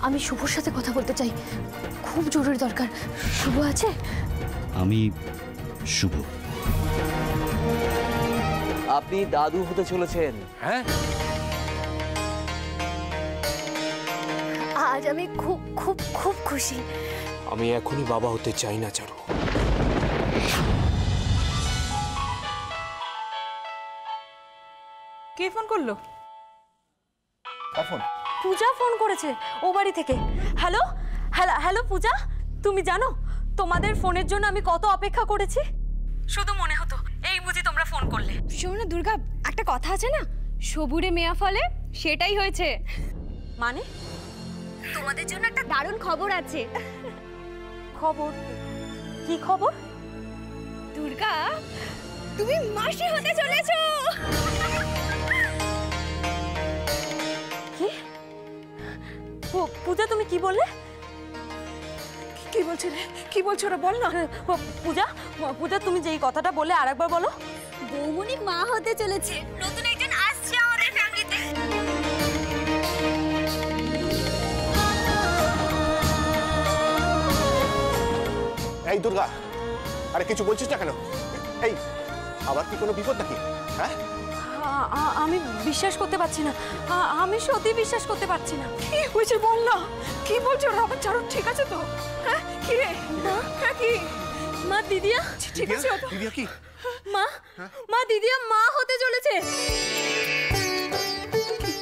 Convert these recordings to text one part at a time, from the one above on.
আমি শুভর সাথে কথা বলতে চাই, খুব জরুরি দরকার। শুভ আছে? আমি শুভ। আপনি দাদু হতে চলেছেন। হ্যাঁ, আজ আমি খুব খুব খুব খুশি। আমি এখনই বাবা হতে চাই না চারু। কে ফোন করলো? কখন? পূজা ফোন করেছে ও বাড়ি থেকে। হ্যালো হ্যালো হ্যালো পূজা, তুমি জানো তোমাদের ফোনের জন্য আমি কত অপেক্ষা করেছি? শুধু মনে হতো এই বুঝি তোমরা ফোন করলে। শোনো দুর্গা, একটা কথা আছে না, সবুরে মেয়া ফলে, সেটাই হয়েছে। মানে? তোমাদের জন্য একটা দারুণ খবর আছে। খবর? কি খবর? দুর্গা, তুমি মাসি হতে চলেছো। কি? পূজা তুমি কি বললে? কি বলছো রে? কি বলছো রে, বল না। পূজা পূজা তুমি যে এই কথাটা বললে আরেকবার বলো। বৌমনি মা হতে চলেছে, নতুন একজন আসছে আমাদের ফ্যামিলিতে। এই দুর্গা, আরে কিছু বলছিস না কেন? এই আবার কি কোনো বিপদ নাকি? হ্যাঁ, আমি বিশ্বাস করতে পারছি না, আমি সত্যি বিশ্বাস করতে পারছি না। কি হয়েছে বল না, কি বলছো? রবার্ট চারু ঠিক আছে তো? হ্যাঁ কি রে? হ্যাঁ কি? মা দিদিয়া ঠিক আছে? দিদিয়া কি? মা দিদিয়া মা হতে চলেছে।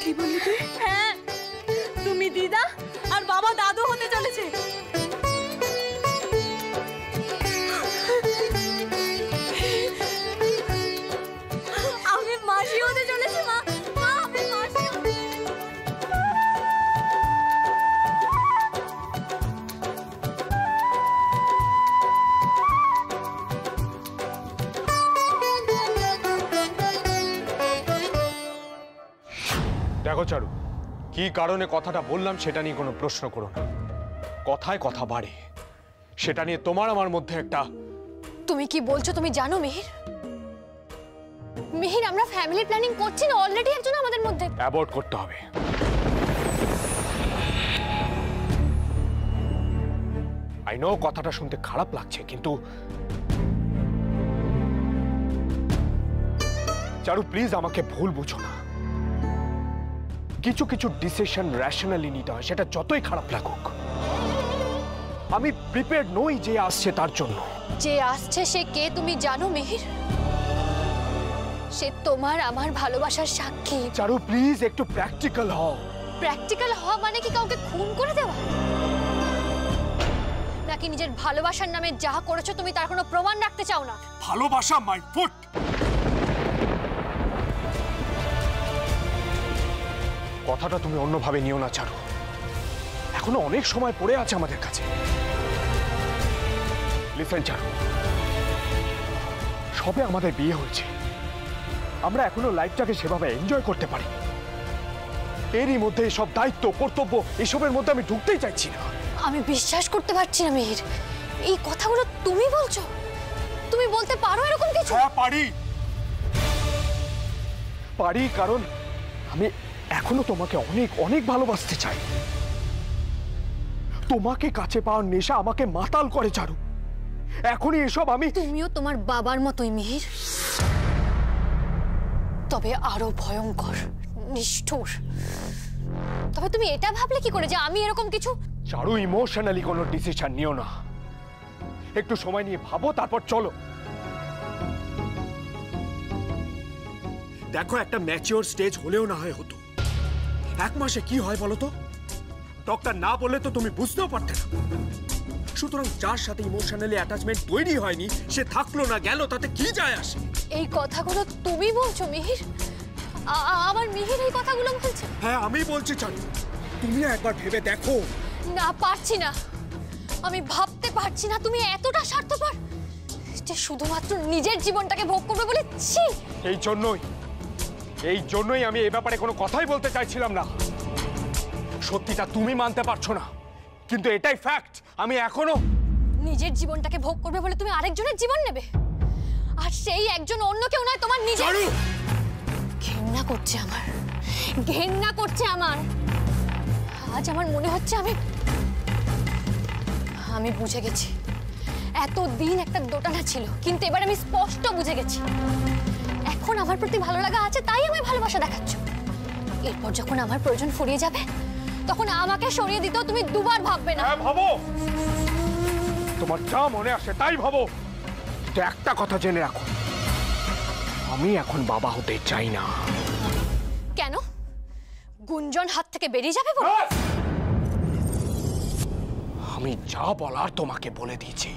কি বললি তুই? হ্যাঁ, তুমি দিদা আর বাবা দাদু হতে চলেছে। আমি মাসি হতে চলেছি। মা আমি মাসি। দেখো চারু, কি কারণে কথাটা বললাম সেটা নিয়ে কোনো প্রশ্ন করো না। কথায় কথা বাড়ে, সেটা নিয়ে তোমার আমার মধ্যে একটা। তুমি কি বলছো তুমি জানো মিহির? মিহির, আমরা ফ্যামিলি প্ল্যানিং করছি না, অলরেডি একজন আমাদের মধ্যে। অ্যাবর্ট করতে হবে। আই নো কথাটা শুনতে খারাপ লাগছে, কিন্তু চারু প্লিজ আমাকে ভুল বুঝো না। কিছু কিছু ডিসিশন রেশনালি নিতে হয়, সেটা যতই খারাপ লাগুক। আমি প্রিপেয়ার্ড নই যে আসছে তার জন্য। যে আসছে সে কে তুমি জানো মিহির? সে তোমার আমার ভালোবাসার সাক্ষী। চারু প্লিজ একটু প্র্যাকটিক্যাল হও। প্র্যাকটিক্যাল হওয়া মানে কি কাউকে খুন করে দেওয়া? নাকি নিজের ভালোবাসার নামে যা করেছো তুমি তার কোনো প্রমাণ রাখতে চাও না? ভালোবাসা মাই ফুট। কথাটা তুমি অন্যভাবে নিও না চারু, এখনো অনেক সময় পড়ে আছে আমাদের কাছে। লিসেন চারু, সবে আমাদের বিয়ে হয়েছে, আমরা এখনো লাইফটাকে সেভাবে এনজয় করতে পারি। এরই মধ্যে সব দায়িত্ব কর্তব্য এসবের মধ্যে আমি ঢুকতেই চাইছি না। আমি বিশ্বাস করতে পারছি না মিহির, এই কথাগুলো তুমি বলছো? তুমি বলতে পারো এরকম কিছু? হ্যাঁ পারি, পারি, কারণ আমি এখনো তোমাকে অনেক অনেক ভালোবাসতে চাই। তোমাকে কাছে পাওয়ার নেশা আমাকে মাতাল করে চারু। এখনই এসব আমি। তুমিও তোমার বাবার মতোই মিহির, তবে আরো ভয়ঙ্কর, নিষ্ঠুর। তবে তুমি এটা ভাবলে কি করে যে আমি এরকম কিছু? চারু ইমোশনালি কোনো ডিসিশন নিও না, একটু সময় নিয়ে ভাবো, তারপর চলো। দেখো, একটা ম্যাচিওর স্টেজ হলেও না হয় হতো। এক মাসে কি হয় বলো তো? ডক্টর না বললে তো তুমি বুঝতেও পারতে না। সুতরাং যার সাথে ইমোশনালি অ্যাটাচমেন্ট তৈরি হয়নি সে থাকলো না গেল, তাতে কি যায় আসে? এই কথাগুলো তুমি বলছো মিহির? আমার মিহির এই কথাগুলো বলছে? হ্যাঁ আমি বলছি চারু, তুমি একবার ভেবে দেখো। না, পারছি না, আমি ভাবতে পারছি না তুমি এতটা স্বার্থপর যে শুধুমাত্র নিজের জীবনটাকে ভোগ করবে বলে। ছি! এই জন্যই আমি এই ব্যাপারে কোনো কথাই বলতে চাইছিলাম না। সত্যিটা তুমি মানতে পারছো না, কিন্তু এটাই ফ্যাক্ট। আমি এখনো নিজের জীবনটাকে ভোগ করবে বলে তুমি আরেকজনের জীবন নেবে, আর সেই একজন অন্য কেউ নয়, তোমার নিজের। ঘেন্না করছে আমার, ঘেন্না করছে আমার। আজ আমার মনে হচ্ছে আমি বুঝে গেছি। এতদিন একটা দোটানা ছিল, কিন্তু এবার আমি স্পষ্ট বুঝে গেছি। এখন আমার প্রতি ভালো লাগা আছে, তাই আমি ভালোবাসা দেখাচ্ছ। এরপর যখন আমার প্রয়োজন ফুরিয়ে যাবে, তখন আমাকে সরিয়ে দিতেও তুমি দুবার ভাববে না। হ্যাঁ ভাবো, তোমার যা মনে আসে তাই ভাবো। তো একটা কথা জেনে রাখো, আমি এখন বাবা হতে চাই না। কেন? গুঞ্জন হাত থেকে বেরিয়ে যাবে বলে? আমি যা বলার তোমাকে বলে দিয়েছি।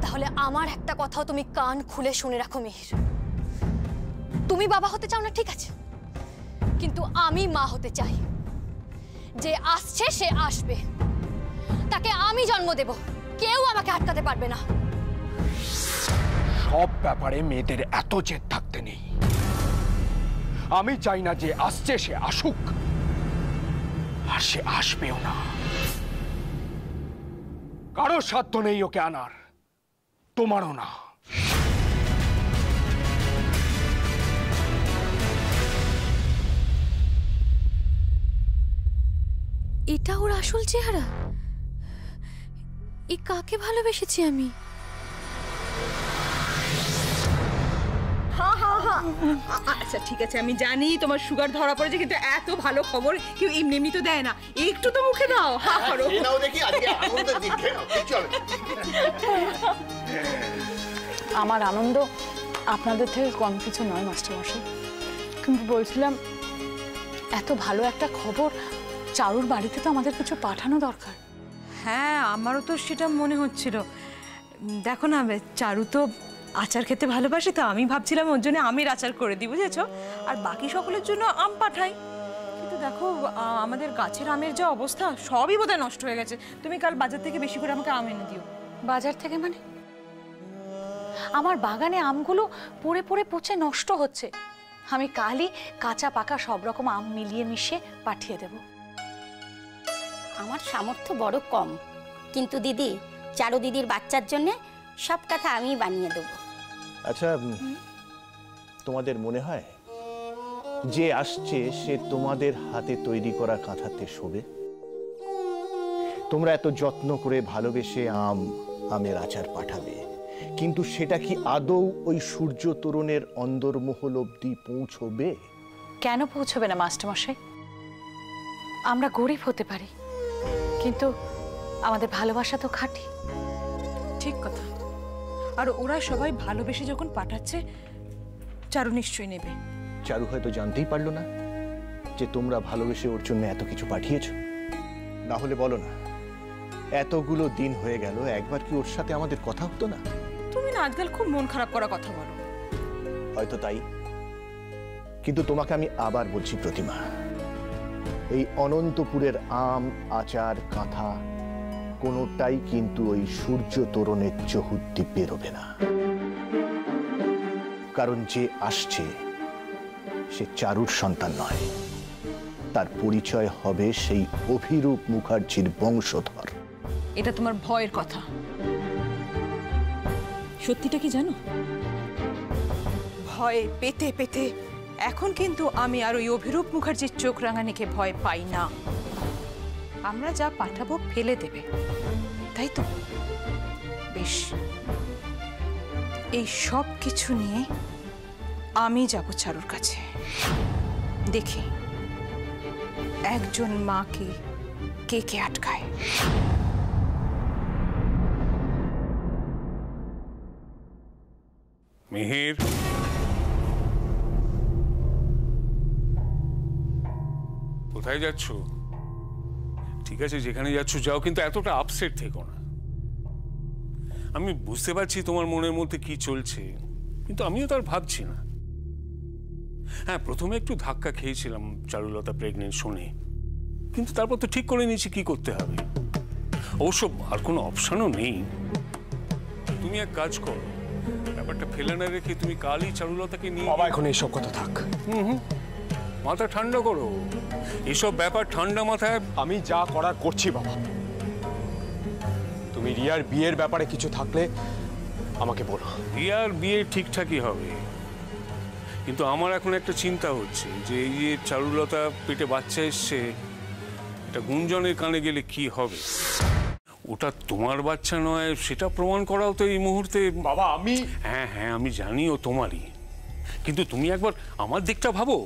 তাহলে আমার একটা কথাও তুমি কান খুলে শুনে রাখো মিহির। তুমি বাবা হতে চাও না ঠিক আছে, কিন্তু আমি মা হতে চাই। যে আসছে সে আসবে, তাকে আমি জন্ম দেব, কেউ আমাকে আটকাতে পারবে না। সব ব্যাপারে মেয়েদের এত জেদ থাকতে নেই। আমি চাই না যে আসছে সে আসুক, আর সে আসবেও না। কারো সাধ্য নেই ওকে আনার, তোমারও না। এটা ওর আসল চেহারা? এ কাকে ভালোবেসেছি আমি? আচ্ছা ঠিক আছে, আমি জানি তোমার সুগার ধরা পড়েছে, কিন্তু এত ভালো খবর কেউ এমনি এমনি তো দেয় না। একটু তো মুখে দাও, হা করো। নাও দেখি, আজকে আনন্দের দিন, খেয়ে নাও, কিছু হবে না। আমার আনন্দ আপনাদের থেকে কম কিছু নয় মাস্টারমশাই, কিন্তু বলছিলাম এত ভালো একটা খবর চারুর বাড়িতে তো আমাদের কিছু পাঠানো দরকার। হ্যাঁ, আমারও তো সেটা মনে হচ্ছিল। দেখো না, চারু তো আচার খেতে ভালোবাসে, তো আমি ভাবছিলাম ওর জন্য আমের আচার করে দিই, বুঝেছো? আর বাকি সকলের জন্য আম পাঠাই। কিন্তু দেখো আমাদের গাছের আমের যা অবস্থা, সবই বোধহয় নষ্ট হয়ে গেছে। তুমি কাল বাজার থেকে বেশি করে আমাকে আম এনে দিও। বাজার থেকে মানে? আমার বাগানে আমগুলো পড়ে পড়ে পচে নষ্ট হচ্ছে। আমি কালই কাঁচা পাকা সব রকম আম মিলিয়ে মিশিয়ে পাঠিয়ে দেব। আমার সামর্থ্য বড় কম, কিন্তু দিদি, চারু দিদির বাচ্চার জন্য সব কথা আমি বানিয়ে দেবো। আচ্ছা, তোমাদের মনে হয় যে আসছে সে তোমাদের হাতে তৈরি করা কাঁথাতে শোবে? তোমরা এত যত্ন করে ভালোবেসে আমের আচার পাঠাবে, কিন্তু সেটা কি আদৌ ওই সূর্য তরুণের অন্দরমহল অবধি পৌঁছবে? কেন পৌঁছবে না মাস্টারমশাই? আমরা গরিব হতে পারি, কিন্তু আমাদের ভালোবাসা তো খাঁটি। ঠিক কথা। আর ওরা সবাই ভালোবেসে যখন পাঠাচ্ছে, চারু নিশ্চয়ই নেবে। চারু হয়তো জানতেই পারলো না যে তোমরা ভালোবেসে ওর জন্য এত কিছু পাঠিয়েছো। না হলে বলো না, এতগুলো দিন হয়ে গেল, একবার কি ওর সাথে আমাদের কথা হতো না? তুমি না আজকাল খুব মন খারাপ করা কথা বলো। হয়তো তাই, কিন্তু তোমাকে আমি আবার বলছি প্রতিমা, এই অনন্তপুরের আম, আচার, কাঁথা কোনোটাই কিন্তু ওই সূর্য তরুণের চহুদ্দি বেরোবে না। কারণ যে আসছে সে চারুর সন্তান নয়, তার পরিচয় হবে সেই অভিরূপ মুখার্জির বংশধর। এটা তোমার ভয়ের কথা। সত্যিটা কি জানো? ভয় পেতে পেতে এখন কিন্তু আমি আর ওই অভিরূপ মুখার্জির চোখ রাঙানিকে ভয় পাই না। আমরা যা পাঠাবো ফেলে দেবে, তাই তো? বেশ, এই সব কিছু নিয়ে আমি যাব চারুর কাছে। দেখি একজন মাকে কে কে আটকায়। মিহির, কোথায় যাচ্ছ? ঠিক আছে, যেখানে যাচ্ছ যাও, কিন্তু এতটা আপসেট থেকো না। আমি বুঝতে পারছি তোমার মনের মধ্যে কি চলছে, কিন্তু আমিও তার ভাবছি না। হ্যাঁ, প্রথমে একটু ধাক্কা খেয়েছিলাম চারুলতা প্রেগনেন্ট শুনে, কিন্তু তারপর তো ঠিক করে নিয়েছি কি করতে হবে। অবশ্য আর কোনো অপশনও নেই। তুমি এক কাজ করো, ব্যাপারটা ফেলে না রেখে তুমি কালই চারুলতাকে নিয়ে। বাবা, এখন এইসব কথা থাক। মাথা ঠান্ডা করো, এসব ব্যাপার ঠান্ডা মাথায়। আমি যা করার করছি বাবা। তুমি রিয়ার বিয়ের ব্যাপারে কিছু থাকলে আমাকে বলো। রিয়ার বিয়ে ঠিকঠাকই হবে, কিন্তু আমার এখন একটা চিন্তা হচ্ছে যে এই যে চারুলতা পেটে বাচ্চা এসছে, এটা গুঞ্জনের কানে গেলে কি হবে? ওটা তোমার বাচ্চা নয় সেটা প্রমাণ করাও তো এই মুহূর্তে। বাবা আমি হ্যাঁ হ্যাঁ আমি জানি ও তোমারই, কিন্তু তুমি একবার আমার দিকটা ভাবো।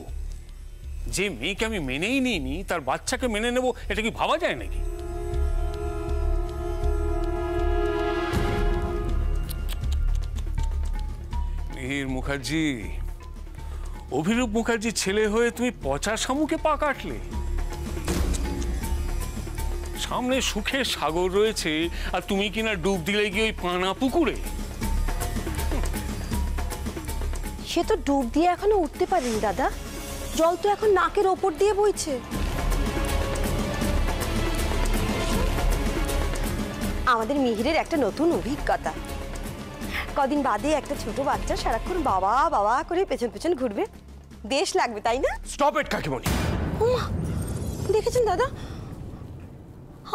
যে মেয়েকে আমি মেনেই নিইনি তার বাচ্চাকে মেনে নেব, এটা কি ভাবা যায় নাকি? মিহির মুখার্জি, অভিরূপ মুখার্জির ছেলে হয়ে তুমি পচা শামুকে পা কাটলে। সামনে সুখের সাগর রয়েছে আর তুমি কিনা ডুব দিলে গিয়ে ওই পানা পুকুরে। সে তো ডুব দিয়ে এখনো উঠতে পারেনি দাদা, জল তো এখন নাকের ওপর দিয়ে বইছে। আমাদের মিহিরের একটা নতুন অভিজ্ঞতা, কদিন বাদে একটা ছোট বাচ্চা সারাক্ষণ বাবা বাবা করে পেছন পেছন ঘুরবে, বেশ লাগবে তাই না? স্টপ ইট কাকিমণি। দেখেছেন দাদা,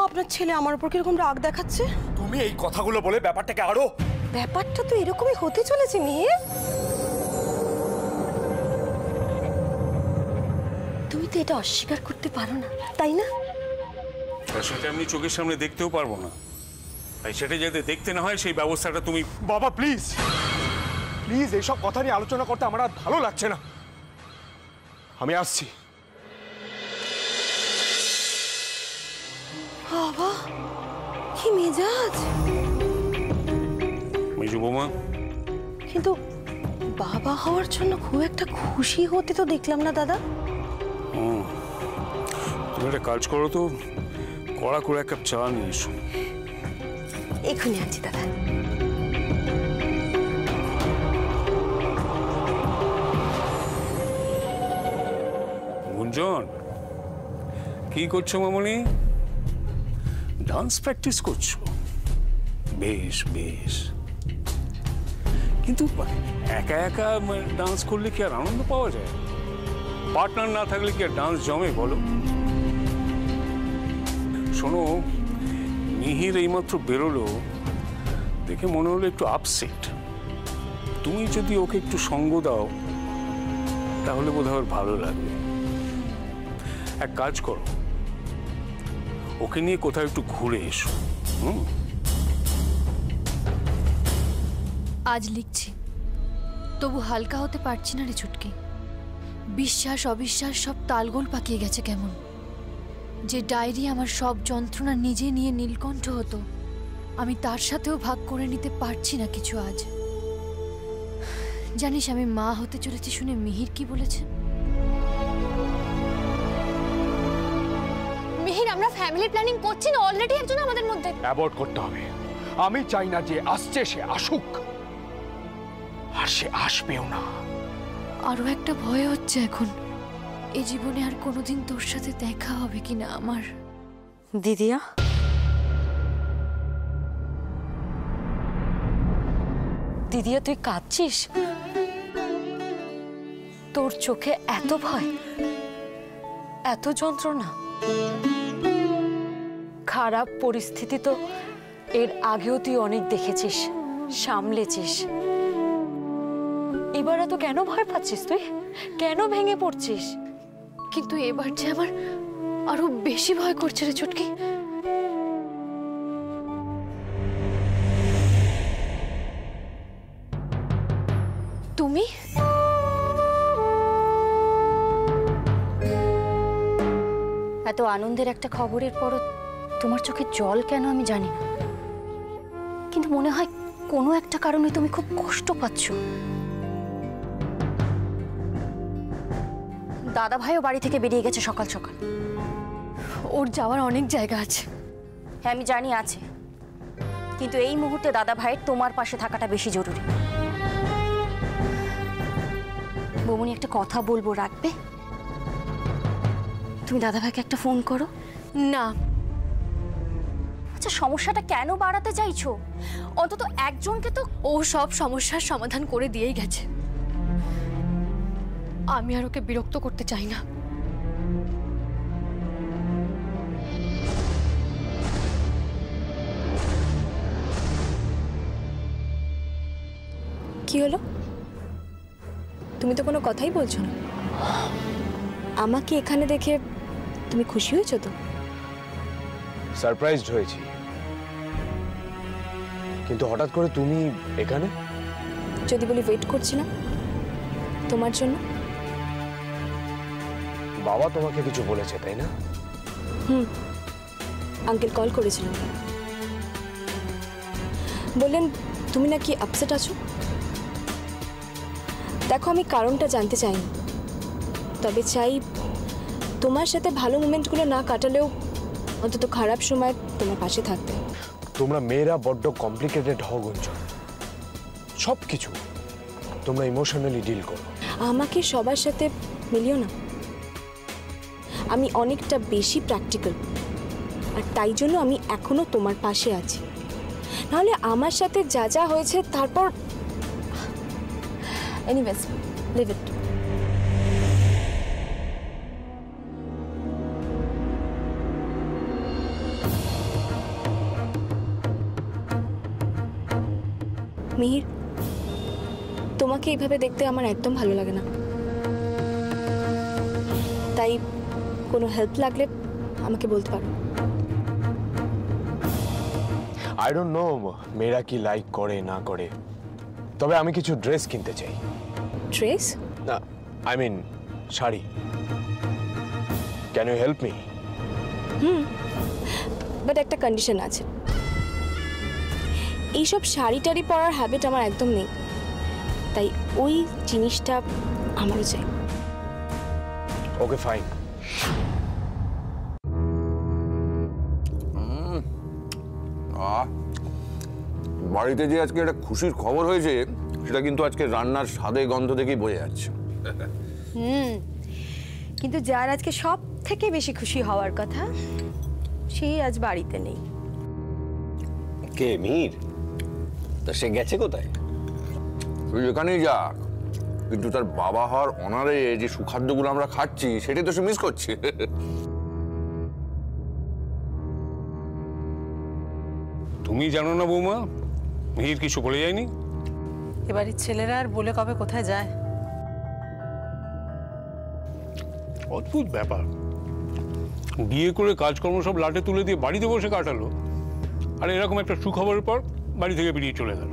আপনার ছেলে আমার উপর কিরকম রাগ দেখাচ্ছে। তুমি এই কথাগুলো বলে ব্যাপারটাকে আরো। ব্যাপারটা তো এরকমই হতে চলেছে মিহির। তুমি তো এটা অস্বীকার করতে পারো না তাই না? সেটা আমি চোখের সামনে দেখতেও পারবো না, তাই সেটা যাতে দেখতে না হয় সেই ব্যবস্থাটা তুমি। বাবা প্লিজ প্লিজ, এইসব কথা নিয়ে আলোচনা করতে আমার আর ভালো লাগছে না। আমি আসছি। বাবা কি মেজাজ! মেজো বৌমা, কিন্তু বাবা হওয়ার জন্য খুব একটা খুশি হতে তো দেখলাম না দাদা। তুমি একটা কাজ করো তো, কড়া করে এক কাপ চা নিয়ে এসো। এক্ষুনি আনছি দাদা। গুঞ্জন, কি করছো মামনি? ডান্স প্র্যাকটিস করছো? বেশ বেশ, কিন্তু একা একা ডান্স করলে কি আর আনন্দ পাওয়া যায়? পার্টনার না থাকলে কি আর ডান্স জমে বলো? শোনো, মিহির এইমাত্র বেরোলো, দেখে মনে হলো একটু আপসেট। তুমি যদি ওকে একটু সঙ্গ দাও তাহলে বোধহয় ভালো লাগবে। এক কাজ করো, ওকে নিয়ে কোথাও একটু ঘুরে এসো। আজ লিখছি, তবু হালকা হতে পারছি না রে ছুটকি। বিশ্বাস অবিশ্বাস সব তালগোল পাকিয়ে গেছে কেমন। যে ডায়েরি আমার সব যন্ত্রণা নিজে নিয়ে নীলকণ্ঠ হতো, আমি তার সাথেও ভাগ করে নিতে পারছি না কিছু আজ। জানিস আমি মা হতে চলেছি শুনে মিহির কি বলেছে? মিহির, আমরা ফ্যামিলি প্ল্যানিং করছি না, অলরেডি একজন আমাদের মধ্যে। অ্যাবর্ট করতে হবে। আমি চাই না যে আসছে সে আসুক, আর সে আসবেও না। আরো একটা ভয় হচ্ছে এখন, এই জীবনে আর কোনোদিন তোর সাথে দেখা হবে কিনা আমার। দিদিয়া, দিদিয়া তুই কাঁদছিস? তোর চোখে এত ভয়, এত যন্ত্রণা। খারাপ পরিস্থিতি তো এর আগেও তুই অনেক দেখেছিস, সামলেছিস। এবার এত কেন ভয় পাচ্ছিস তুই? কেন ভেঙে পড়ছিস? কিন্তু এবার যে আমার আরো বেশি ভয় করছে রে চুটকি। তুমি এত আনন্দের একটা খবরের পরও তোমার চোখে জল কেন আমি জানি না, কিন্তু মনে হয় কোনো একটা কারণে তুমি খুব কষ্ট পাচ্ছ। দাদা ভাইও বাড়ি থেকে বেরিয়ে গেছে সকাল সকাল। ওর যাওয়ার অনেক জায়গা আছে। হ্যাঁ আমি জানি আছে, কিন্তু এই মুহূর্তে দাদা ভাইয়ের তোমার পাশে থাকাটা বেশি জরুরি। বৌমনি, একটা কথা বলবো, রাখবে? তুমি দাদা ভাইকে একটা ফোন করো না। আচ্ছা, সমস্যাটা কেন বাড়াতে চাইছো? অন্তত একজনকে তো। ও সব সমস্যার সমাধান করে দিয়েই গেছে। আমি আর ওকে বিরক্ত করতে চাই না। কি হলো? তুমি তো কোনো কথাই বলছো না। আমাকে এখানে দেখে তুমি খুশি হয়েছো তো? সারপ্রাইজড হয়েছি, কিন্তু হঠাৎ করে তুমি এখানে? যদি বলি ওয়েট করছিলাম তোমার জন্য। বাবা তোমাকে কিছু বলেছে তাই না? আঙ্কেল কল করেছিলেন, বললেন তুমি নাকি আপসেট আছো। দেখো আমি কারণটা জানতে চাইনি, তবে চাই তোমার সাথে ভালো মোমেন্টগুলো না কাটালেও অন্তত খারাপ সময় তোমার পাশে থাকতে। তোমরা মেয়েরা বড্ড কমপ্লিকেটেড হও গুঞ্জন, সব কিছু তোমরা ইমোশনালি ডিল করো। আমাকে সবার সাথে মিলিও না, আমি অনেকটা বেশি প্র্যাকটিক্যাল, আর তাই জন্য আমি এখনো তোমার পাশে আছি। নাহলে আমার সাথে যা যা হয়েছে তারপর এনিওয়েজ লিভ ইট। মিহির, তোমাকে এইভাবে দেখতে আমার একদম ভালো লাগে না, তাই কোনো হেল্প লাগলে আমাকে বলতে পারো। আই ডোন্ট নো মেয়েরা কি লাইক করে না করে, তবে আমি কিছু ড্রেস কিনতে চাই। ড্রেস? না, I mean sari. Can you help me? But একটা কন্ডিশন আছে, এইসব শাড়ি টাড়ি পরার হ্যাবিট আমার একদম নেই, তাই ওই জিনিসটা আমারও চাই। Okay fine. বাড়িতে যে আজকে একটা খুশির খবর হয়েছে সেটা কিন্তু আজকে রান্নার স্বাদে গন্ধ দেখেই বোঝা যাচ্ছে। কিন্তু যার আজকে সব থেকে বেশি খুশি হওয়ার কথা সেই আজ বাড়িতে নেই। কে? মীর? তা সে গেছে কোথায়? তুই যেখানেই যাক, কিন্তু তার বাবা হওয়ার অনারে যে সুখাদ্যগুলো আমরা খাচ্ছি সেটাই তো সে মিস করছে। তুমি জানো না বৌমা, মিহির কিছু বলে যায়নি? এবারের ছেলেরা আর বলে কবে কোথায় যায়। অদ্ভুত ব্যাপার, বিয়ে করে কাজকর্ম সব লাটে তুলে দিয়ে বাড়িতে বসে কাটালো, আর এরকম একটা সুখবরের পর বাড়ি থেকে বেরিয়ে চলে গেল।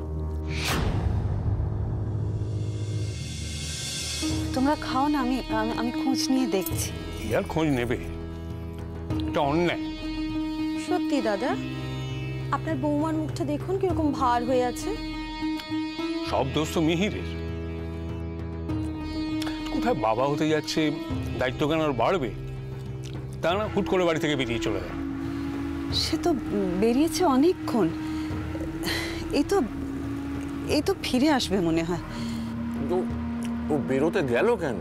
তোমরা খাও না, আমি খোঁজ নিয়ে দেখছি। আর খোঁজ নেবে? এটা অন্যায়। সত্যি দাদা, আপনার বৌমার মুখটা দেখুন কিরকম ভার হয়ে আছে। সব দোষ তো মিহিরের। কোথায় বাবা হতে যাচ্ছে, দায়িত্ব কেন আর বাড়বে, তা না হুট করে বাড়ি থেকে বেরিয়ে চলে গেল। সে তো বেরিয়েছে অনেকক্ষণ, এই তো ফিরে আসবে মনে হয়। কিন্তু ও বেরোতে গেল কেন?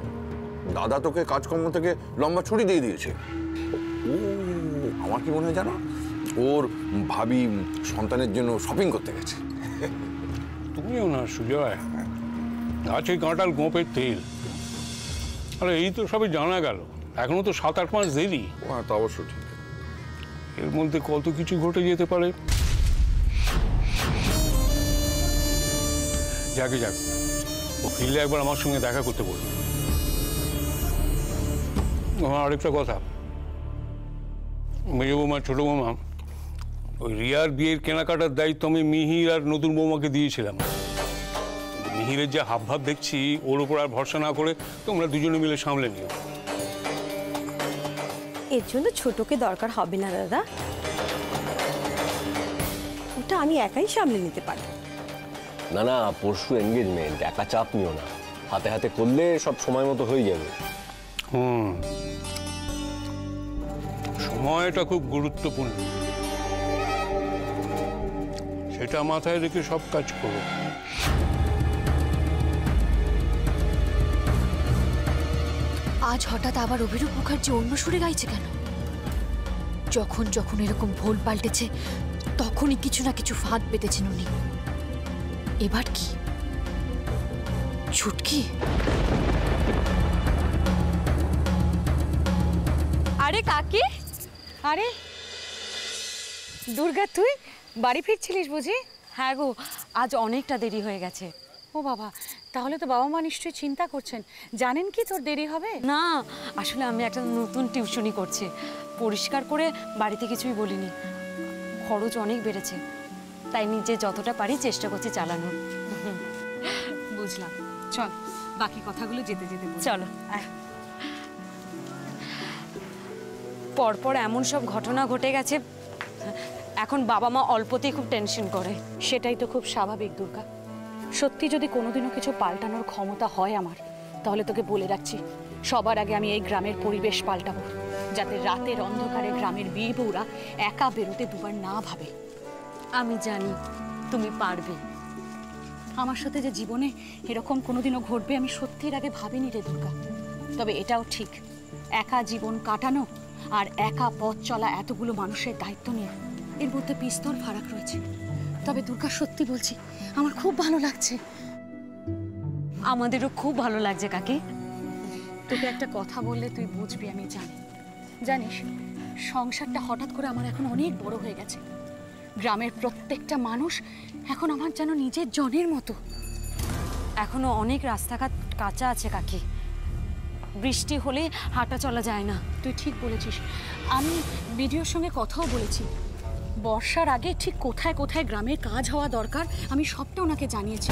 দাদা তোকে কাজকর্ম থেকে লম্বা ছুটি দিয়ে দিয়েছে। ও আমার কি মনে হয় জানো, ওর ভাবি সন্তানের জন্য শপিং করতে গেছে। তুমিও না সুজয়, আছে কাঁটাল গোপের তেল। আরে এই তো সবই জানা গেল, এখনো তো 7-8 মাস দেরি। তা অবশ্য ঠিক, এর মধ্যে কত কিছু ঘটে যেতে পারে। যাকে যাক, ও ফিরলে একবার আমার সঙ্গে দেখা করতে বলবে। আরেকটা কথা, মেজ বৌমা ছোট বৌমা, ওই রিয়ার বিয়ের কেনাকাটার দায়িত্ব আমি মিহির আর নতুন বৌমাকে দিয়েছিলাম। মিহিরের যে হাবভাব দেখছি, ওর উপর আর ভরসা না করে তোমরা দুজনে মিলে সামলে নিও। এর জন্য ছোটকে দরকার হবে না দাদা, ওটা আমি একাই সামলে নিতে পারি। না না, পরশু এনগেজমেন্ট, একা চাপ নিও না, হাতে হাতে করলে সব সময় মতো হয়ে যাবে। সময়টা খুব গুরুত্বপূর্ণ, সেটা মাথায় রেখে সব কাজ করো। আজ হঠাৎ আবার অভিরূপ মুখার্জি অন্য সুরে গাইছে কেন? যখন যখন এরকম ভোল পাল্টেছে তখনই কিছু না কিছু ফাঁদ পেতেছেন উনি। এবার কি ছুটকি? আরে কাকি, আরে দুর্গা, তুই বাড়ি ফিরছিলিস বুঝি? হ্যাঁ গো, আজ অনেকটা দেরি হয়ে গেছে। ও বাবা, তাহলে তো বাবা মা নিশ্চয়ই চিন্তা করছেন, জানেন কি তোর দেরি হবে? না, আসলে আমি একটা নতুন টিউশনি করছি, পরিষ্কার করে বাড়িতে কিছুই বলিনি। খরচ অনেক বেড়েছে, তাই নিজে যতটা পারি চেষ্টা করছি চালানোর। বুঝলাম, চল বাকি কথাগুলো যেতে যেতে চলো। পরপর এমন সব ঘটনা ঘটে গেছে, এখন বাবা মা অল্পতেই খুব টেনশন করে। সেটাই তো খুব স্বাভাবিক দুর্গা। সত্যি যদি কোনোদিনও কিছু পাল্টানোর ক্ষমতা হয় আমার, তাহলে তোকে বলে রাখছি, সবার আগে আমি এই গ্রামের পরিবেশ পাল্টাবো, যাতে রাতের অন্ধকারে গ্রামের বিয়ে বউরা একা বেরোতে দুবার না ভাবে। আমি জানি তুমি পারবে। আমার সাথে যে জীবনে এরকম কোনোদিনও ঘটবে আমি সত্যির আগে ভাবিনি রে দুর্গা। তবে এটাও ঠিক, একা জীবন কাটানো আর একা পথ চলা এতগুলো মানুষের দায়িত্ব নিয়ে এর মধ্যে বিস্তর ফারাক রয়েছে। তবে দুর্গা সত্যি বলছি, আমার খুব ভালো লাগছে। আমাদেরও খুব ভালো লাগছে কাকি। তোকে একটা কথা বললে তুই বুঝবি, আমি জানি। জানিস, সংসারটা হঠাৎ করে আমার এখন অনেক বড় হয়ে গেছে। গ্রামের প্রত্যেকটা মানুষ এখন আমার যেন নিজের জনের মতো। এখনো অনেক রাস্তাঘাট কাঁচা আছে কাকি, বৃষ্টি হলে হাঁটা চলা যায় না। তুই ঠিক বলেছিস। আমি বিডিওর সঙ্গে কথাও বলেছি, বর্ষার আগে ঠিক কোথায় কোথায় গ্রামের কাজ হওয়া দরকার আমি সবটা ওনাকে জানিয়েছি।